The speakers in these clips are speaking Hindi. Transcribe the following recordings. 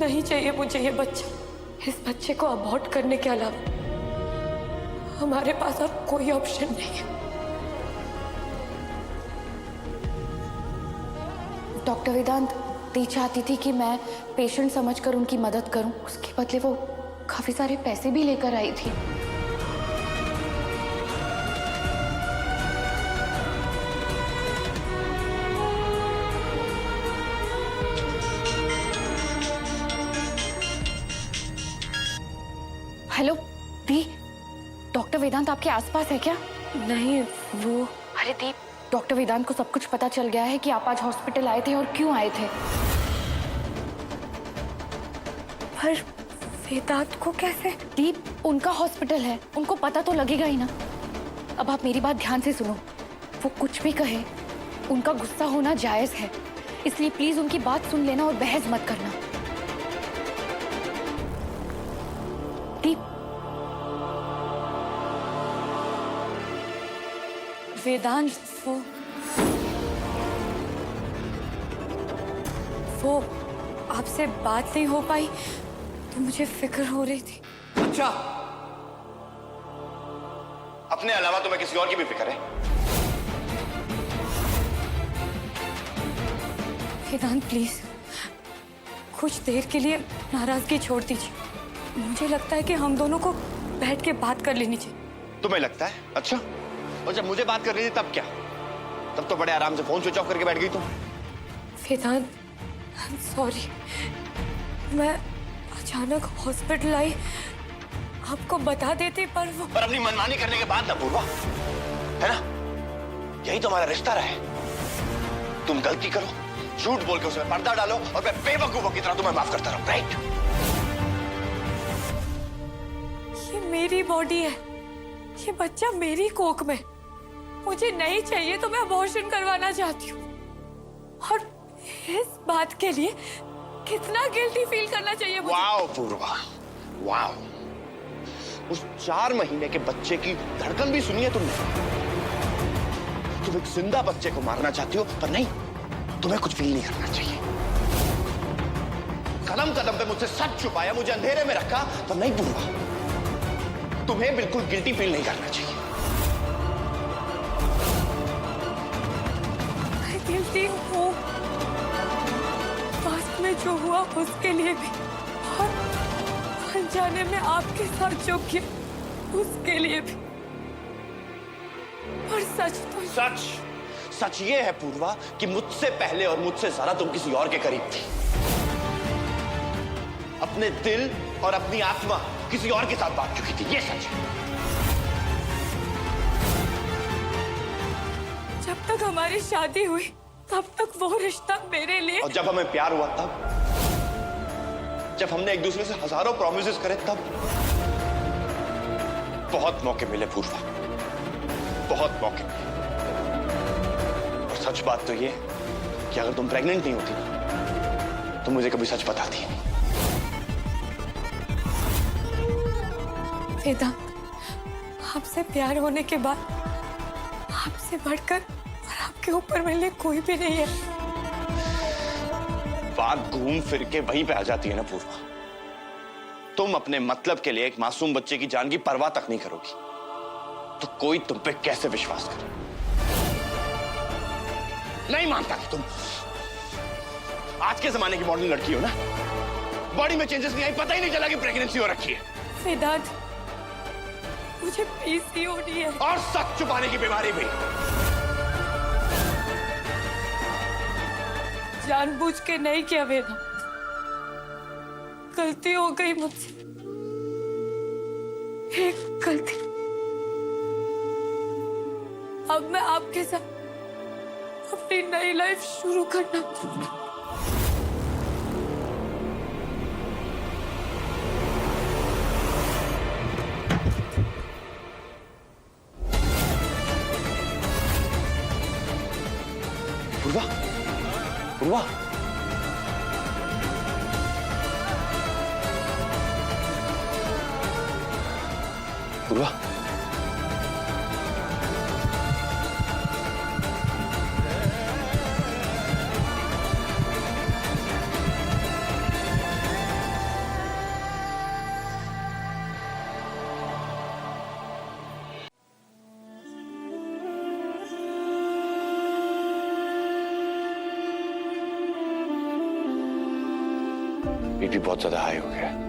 नहीं चाहिए मुझे ये बच्चा। इस बच्चे को अबॉर्ट करने के अलावा हमारे पास और कोई ऑप्शन नहीं है। डॉक्टर वेदांत, दी चाहती थी कि मैं पेशेंट समझकर उनकी मदद करूं। उसके बदले वो काफी सारे पैसे भी लेकर आई थी। हेलो दी, डॉक्टर वेदांत आपके आसपास है क्या? नहीं, वो अरे दीप, डॉक्टर वेदांत को सब कुछ पता चल गया है कि आप आज हॉस्पिटल आए थे और क्यों आए थे। पर वेदांत को कैसे? दीप, उनका हॉस्पिटल है, उनको पता तो लगेगा ही ना। अब आप मेरी बात ध्यान से सुनो। वो कुछ भी कहे, उनका गुस्सा होना जायज है, इसलिए प्लीज उनकी बात सुन लेना और बहस मत करना। दीप, वेदांत, वो आपसे बात नहीं हो पाई तो मुझे फिक्र हो रही थी। अच्छा, अपने अलावा तुम्हें किसी और की भी फिक्र है? वेदांत प्लीज कुछ देर के लिए नाराजगी छोड़ दीजिए। मुझे लगता है कि हम दोनों को बैठ के बात कर लेनी चाहिए। तुम्हें लगता है? अच्छा, और जब मुझे बात करनी थी तब क्या? तब तो बड़े आराम से फोन स्विच ऑफ करके बैठ गई तुम। वेदांत सॉरी, मैं अचानक हॉस्पिटल आई, आपको बता देते पर वो। पर अपनी मनमानी करने के बाद ना पूर्वा, है ना, यही तो हमारा रिश्ता रहा है। तुम गलती करो, झूठ बोल के उसमें पर्दा डालो और मैं बेवकूफों की तरह तुम्हें माफ करता रहूं, राइट? ये मेरी बॉडी है, ये बच्चा मेरी कोख में, मुझे नहीं चाहिए तो मैं अबॉर्शन करवाना चाहती हूँ। और इस बात के लिए कितना गिल्टी फील करना चाहिए मुझे। वाओ पूर्वा, वाओ। उस 4 महीने के बच्चे की धड़कन भी सुनी है तुमने? तुम एक जिंदा बच्चे को मारना चाहती हो, पर नहीं, तुम्हें कुछ फील नहीं करना चाहिए। कदम कदम पे मुझसे सच छुपाया, मुझे अंधेरे में रखा, पर नहीं पूर्वा, तुम्हें बिल्कुल गिल्टी फील नहीं करना चाहिए। मैं गिल्टी हूँ, पास में जो हुआ उसके लिए भी, और अनजाने में आपके साथ जो किया उसके लिए भी। पर सच तो सच ये है पूर्वा कि मुझसे पहले और मुझसे ज्यादा तुम किसी और के करीब थी। अपने दिल और अपनी आत्मा किसी और के साथ बांट चुकी थी, ये सच है। जब तक हमारी शादी हुई तब तक वो रिश्ता मेरे लिए, और जब हमें प्यार हुआ तब, जब हमने एक दूसरे से हजारों प्रॉमिसेस करे तब, बहुत मौके मिले पूर्वा, बहुत मौके मिले। और सच बात तो ये कि अगर तुम प्रेग्नेंट नहीं होती ना, तो मुझे कभी सच बताती नहीं। वेदांत, आपसे प्यार होने के बाद आपसे बढ़कर और आपके ऊपर मेरे लिए कोई भी नहीं है। बात घूम फिर के वहीं पे आ जाती है ना पूर्वा। तुम अपने मतलब के लिए एक मासूम बच्चे की जान की परवाह तक नहीं करोगी, तो कोई तुम पे कैसे विश्वास करे? नहीं मानता कि तुम आज के जमाने की मॉडर्न लड़की हो ना। बॉडी में चेंजेस नहीं आई, पता ही नहीं चला कि प्रेगनेंसी हो रखी है। वेदांत, मुझे पीसीओडी है और सच छुपाने की बीमारी भी। जानबूझ के नहीं किया वेदांत, गलती हो गई मुझसे, एक गलती। अब मैं आपके साथ अपनी नई लाइफ शुरू करना चाहती हूँ। पूर्वा, पूर्वा, पूर्वा, बीपी बहुत ज्यादा हाई हो गया है।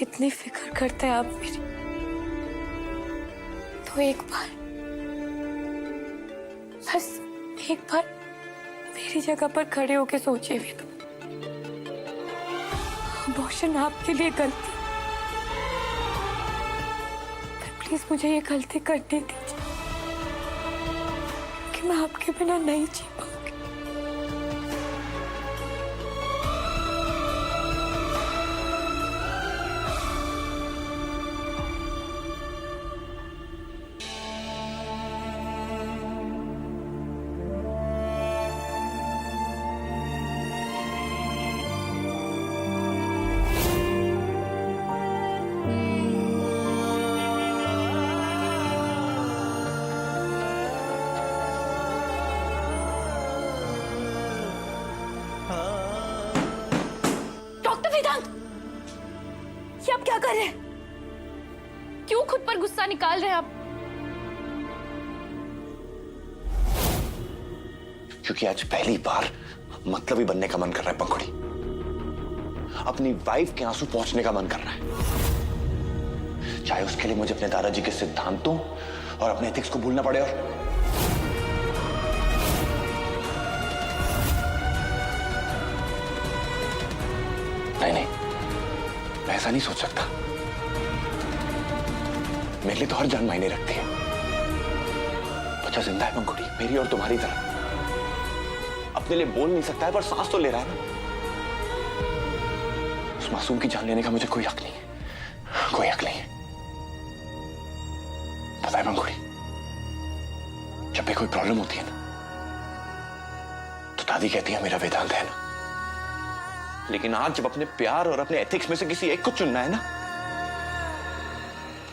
इतनी फिक्र करते हैं आप मेरी, तो एक बार, बस एक बार मेरी जगह पर खड़े होके सोचिए भी तो। अबॉर्शन आपके लिए गलती, पर प्लीज मुझे ये गलती करने दीजिए, कि मैं आपके बिना नहीं जी पाऊंगी। ये आप क्या कर रहे हैं? क्यों खुद पर गुस्सा निकाल रहे हैं आप? क्योंकि आज पहली बार मतलबी बनने का मन कर रहा है पंखुड़ी। अपनी वाइफ के आंसू पहुंचने का मन कर रहा है, चाहे उसके लिए मुझे अपने दादाजी के सिद्धांतों और अपने एथिक्स को भूलना पड़े। और नहीं, मैं ऐसा नहीं सोच सकता। मेरे लिए तो हर जान मायने रखती है। बच्चा जिंदा है पंखुड़ी, मेरी और तुम्हारी तरह। अपने लिए बोल नहीं सकता है, पर सांस तो ले रहा है ना। उस मासूम की जान लेने का मुझे कोई हक नहीं है, कोई हक नहीं है। पता है पंखुड़ी, जब भी कोई प्रॉब्लम होती है ना, तो दादी कहती है मेरा वेदांत है ना। लेकिन आज जब अपने प्यार और अपने एथिक्स में से किसी एक को चुनना है ना,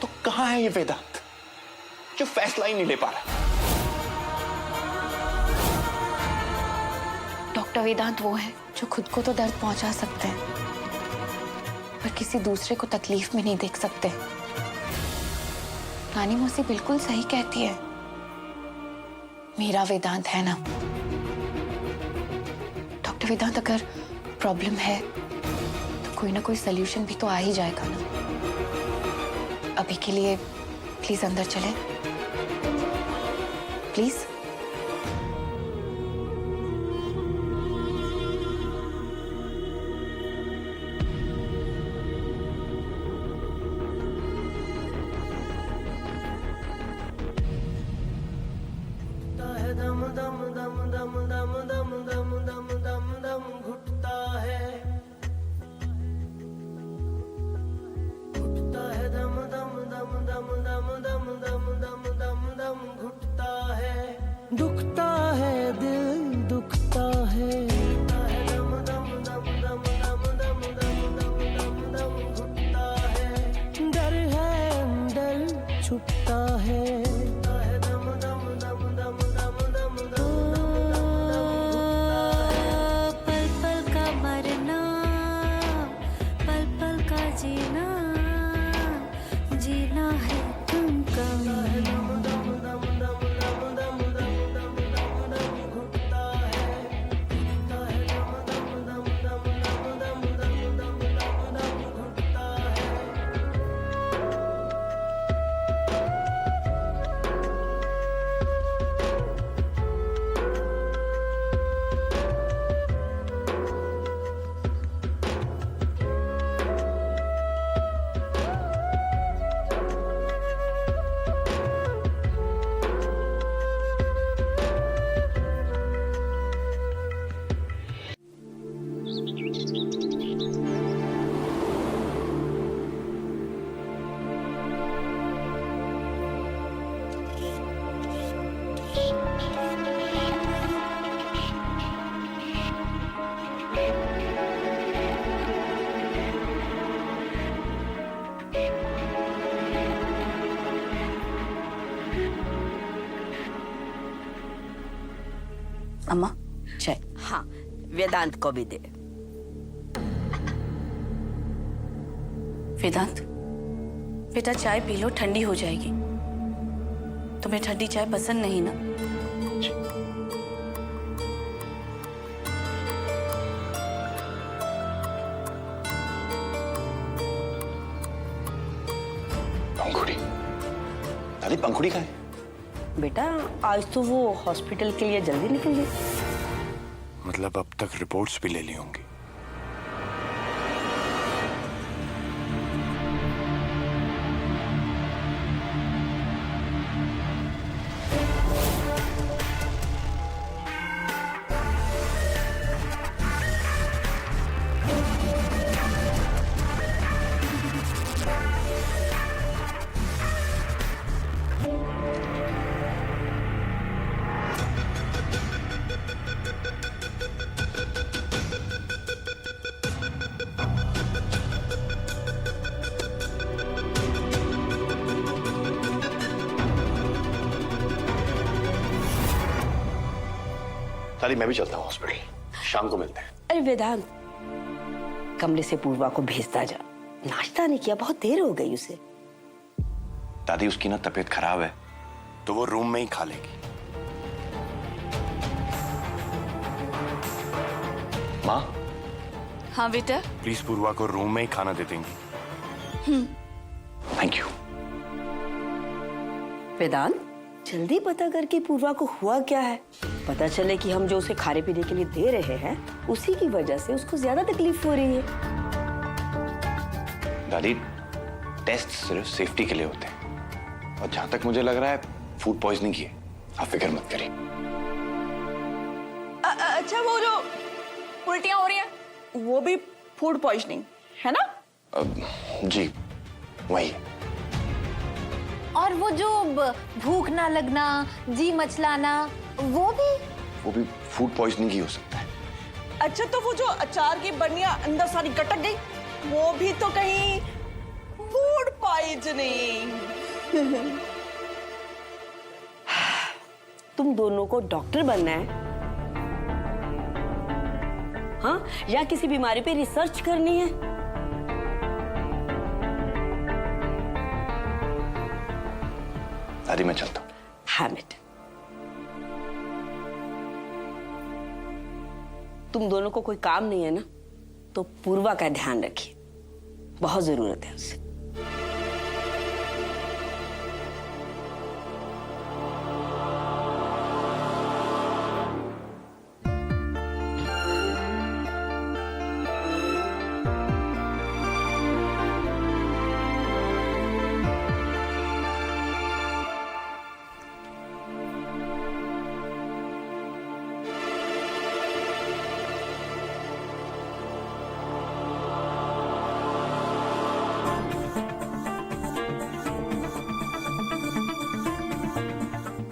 तो कहां है ये वेदांत जो फैसला ही नहीं ले पा रहा? डॉक्टर वेदांत वो है जो खुद को तो दर्द पहुंचा सकते हैं, पर किसी दूसरे को तकलीफ में नहीं देख सकते। नानी मौसी बिल्कुल सही कहती है, मेरा वेदांत है ना। डॉक्टर वेदांत, अगर प्रॉब्लम है तो कोई ना कोई सलूशन भी तो आ ही जाएगा ना। अभी के लिए प्लीज अंदर चले, प्लीज। दम दम दम दम दम दम दम दम दम दम घुटता है, घुटता है दम दम दम दम दम दम दम दम दम दम घुटता है, दुखता है दिल दुखता है, दम दम दम दम दम दम दम दम दम दम घुटता है, डर है अंदर छुपता है, दम दम दम दम दम दम दम पल पल का मरना, पल पल का जीना, जीना है तुम कम। अम्मा चाय। हाँ, वेदांत को भी दे। वेदांत बेटा चाय पी लो, ठंडी हो जाएगी। तुम्हें ठंडी चाय पसंद नहीं ना? पंखुड़ी, दादी पंखुड़ी कहाँ है? बेटा आज तो वो हॉस्पिटल के लिए जल्दी निकल गई। मतलब अब तक रिपोर्ट्स भी ले ली होंगी। दादी मैं भी चलता हूँ हॉस्पिटल, शाम को मिलते हैं। अरे वेदांत, कमरे से पूर्वा को भेजता जा। नाश्ता नहीं किया, बहुत देर हो गई उसे। दादी उसकी ना तबीयत खराब है, तो वो रूम में ही खा लेगी। माँ, हाँ बेटा। प्लीज पूर्वा को रूम में ही खाना दे देंगी। Thank you. वेदांत, जल्दी पता करके पूर्वा को हुआ क्या है। पता चले कि हम जो उसे खाने पीने के लिए दे रहे हैं उसी की वजह से उसको ज्यादा तकलीफ हो रही है। दादी टेस्ट सिर्फ सेफ्टी के लिए होते हैं, और जहां तक मुझे लग रहा है फूड पॉइजनिंग की है। आप फिक्र मत करिए। अच्छा वो जो उल्टियां हो रही हैं वो भी फूड पॉइजनिंग है ना? जी वही। और वो जो भूख ना लगना, जी मचलाना, वो भी फूड पॉइजनिंग ही हो सकता है। अच्छा तो वो जो अचार की बर्नियां अंदर सारी गटक गई वो भी तो कहीं फूड पॉइजनिंग? तुम दोनों को डॉक्टर बनना है, हाँ, या किसी बीमारी पे रिसर्च करनी है? दादी मैं चलता हूँ। हाँ बेटा, तुम दोनों को कोई काम नहीं है ना, तो पूर्वा का ध्यान रखिए, बहुत जरूरत है उसे।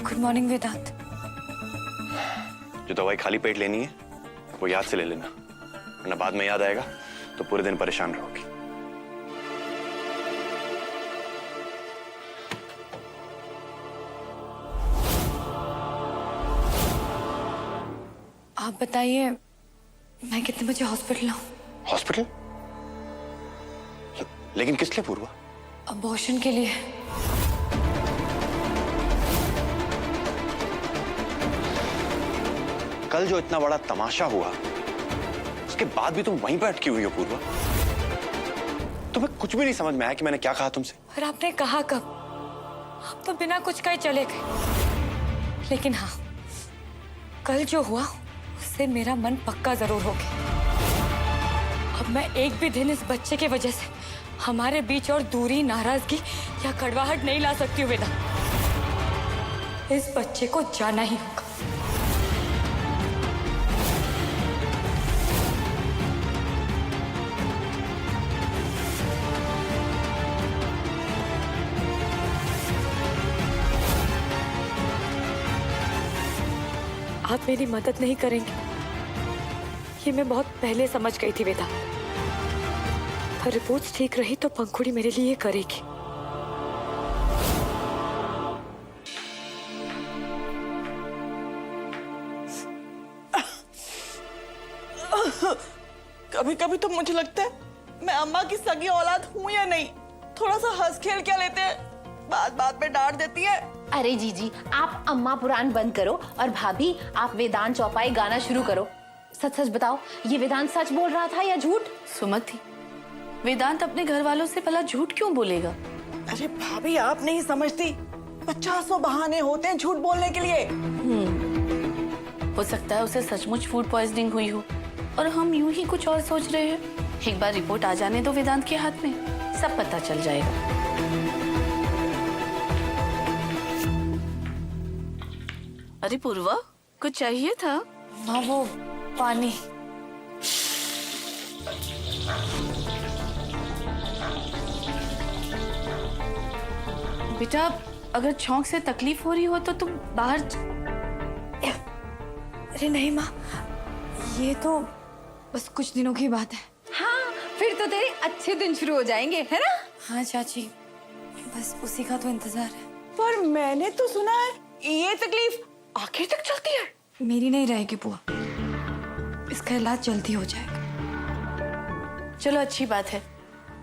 गुड मॉर्निंग वेदांत। जो दवाई खाली पेट लेनी है वो याद से ले लेना, वरना बाद में याद आएगा तो पूरे दिन परेशान रहोगी। आप बताइए मैं कितने बजे हॉस्पिटल आऊं? हॉस्पिटल? लेकिन किस लिए पूर्वा? अबॉर्शन के लिए। कल जो इतना बड़ा तमाशा हुआ उसके बाद भी तुम वहीं पर अटकी हुई हो पूर्वा। तुम्हें कुछ भी नहीं समझ में आया कि मैंने क्या कहा तुमसे? और आपने कहा कब? आप तो बिना कुछ कहे चले गए। लेकिन हाँ, कल जो हुआ उससे मेरा मन पक्का जरूर हो गया। अब मैं एक भी दिन इस बच्चे की वजह से हमारे बीच और दूरी, नाराजगी या कड़वाहट नहीं ला सकती हूँ वेदा। इस बच्चे को जाना ही होगा। आप मेरी मदद नहीं करेंगे ये मैं बहुत पहले समझ गई थी वेदा। पर रिपोर्ट्स ठीक रही तो पंखुड़ी मेरे लिए करेगी। कभी कभी तो मुझे लगता है मैं अम्मा की सगी औलाद हूँ या नहीं। थोड़ा सा हंस खेल क्या लेते हैं, बात बात पे डांट देती है। अरे जीजी, आप अम्मा पुराण बंद करो और भाभी आप वेदांत चौपाई गाना शुरू करो। सच सच बताओ, ये वेदांत सच बोल रहा था या झूठ? सुमति, वेदांत अपने घर वालों से भला झूठ क्यों बोलेगा? अरे भाभी, आप नहीं समझती, 50 बहाने होते हैं झूठ बोलने के लिए। हो सकता है उसे सचमुच फूड पॉइजनिंग हुई हो और हम यूं ही कुछ और सोच रहे हैं। एक बार रिपोर्ट आ जाने दो वेदांत के हाथ में, सब पता चल जाएगा। अरे पूर्वा, कुछ चाहिए था? माँ, वो पानी। बेटा, अगर छौंक से तकलीफ हो रही हो तो तुम बाहर अरे नहीं माँ, ये तो बस कुछ दिनों की बात है। हाँ, फिर तो तेरे अच्छे दिन शुरू हो जाएंगे, है ना? हाँ चाची, बस उसी का तो इंतजार है। पर मैंने तो सुना है ये तकलीफ आखिर तक चलती है। मेरी नहीं रहेगी बुआ, इसका इलाज जल्दी हो जाएगा। चलो अच्छी बात है,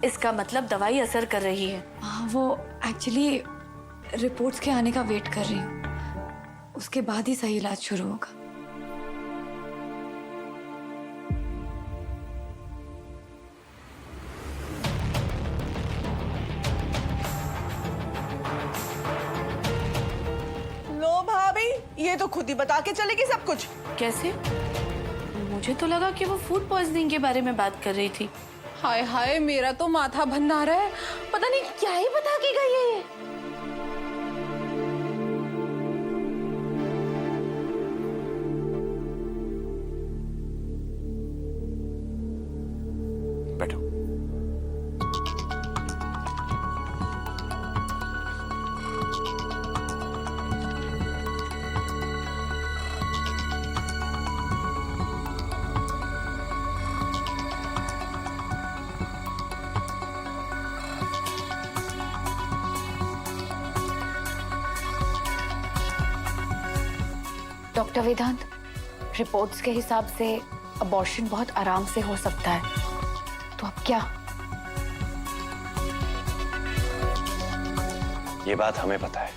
इसका मतलब दवाई असर कर रही है। हाँ, वो एक्चुअली रिपोर्ट्स के आने का वेट कर रही हूँ, उसके बाद ही सही इलाज शुरू होगा। लो भाभी, ये तो खुद ही बता के चलेगी सब कुछ। कैसे? मुझे तो लगा कि वो फूड पॉइजनिंग के बारे में बात कर रही थी। हाय हाय, मेरा तो माथा भन्ना रहा है। पता नहीं क्या ही बता के गई है ये। बैठो। डॉक्टर वेदांत, रिपोर्ट्स के हिसाब से अबॉर्शन बहुत आराम से हो सकता है, तो अब क्या? ये बात हमें पता है,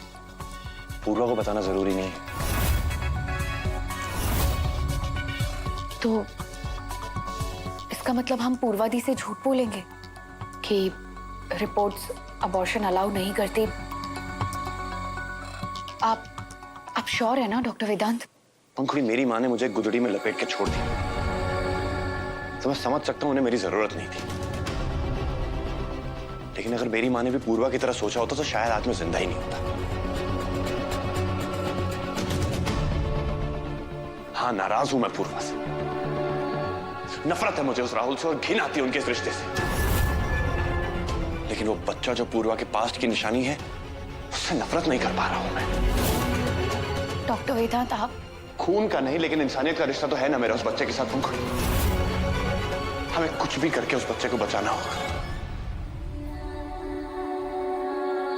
पूर्वा को बताना जरूरी नहीं है। तो इसका मतलब हम पूर्वादी से झूठ बोलेंगे कि रिपोर्ट्स अबॉर्शन अलाउ नहीं करती। आप श्योर है ना डॉक्टर वेदांत? पंखुड़ी, मेरी माँ ने मुझे गुदड़ी में लपेट के छोड़ दिया, तो मैं समझ सकता हूँ उन्हें मेरी जरूरत नहीं थी। लेकिन अगर मेरी माँ ने भी पूर्वा की तरह सोचा होता तो शायद आज मैं जिंदा ही नहीं होता। हाँ, नाराज हूं मैं पूर्वा से, नफरत है मुझे उस राहुल से और घिन आती है उनके इस रिश्ते से। लेकिन वो बच्चा जो पूर्वा के पास्ट की निशानी है, उससे नफरत नहीं कर पा रहा हूं मैं। डॉक्टर वेदांत, आप खून का नहीं, लेकिन इंसानियत का रिश्ता तो है ना मेरा उस बच्चे के साथ। पंखुड़ी, हमें कुछ भी करके उस बच्चे को बचाना होगा।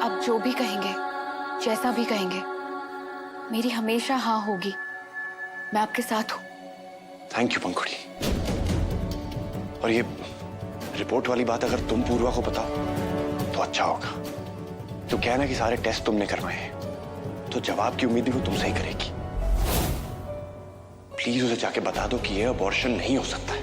आप जो भी कहेंगे, जैसा भी कहेंगे, मेरी हमेशा हाँ होगी। मैं आपके साथ हूं। थैंक यू पंखुड़ी। और ये रिपोर्ट वाली बात अगर तुम पूर्वा को बताओ तो अच्छा होगा। तो क्या है ना कि सारे टेस्ट तुमने करवाए हैं, तो जवाब की उम्मीद भी वो तुमसे ही करेगी। प्लीज उसे जाके बता दो कि ये अबॉर्शन नहीं हो सकता है।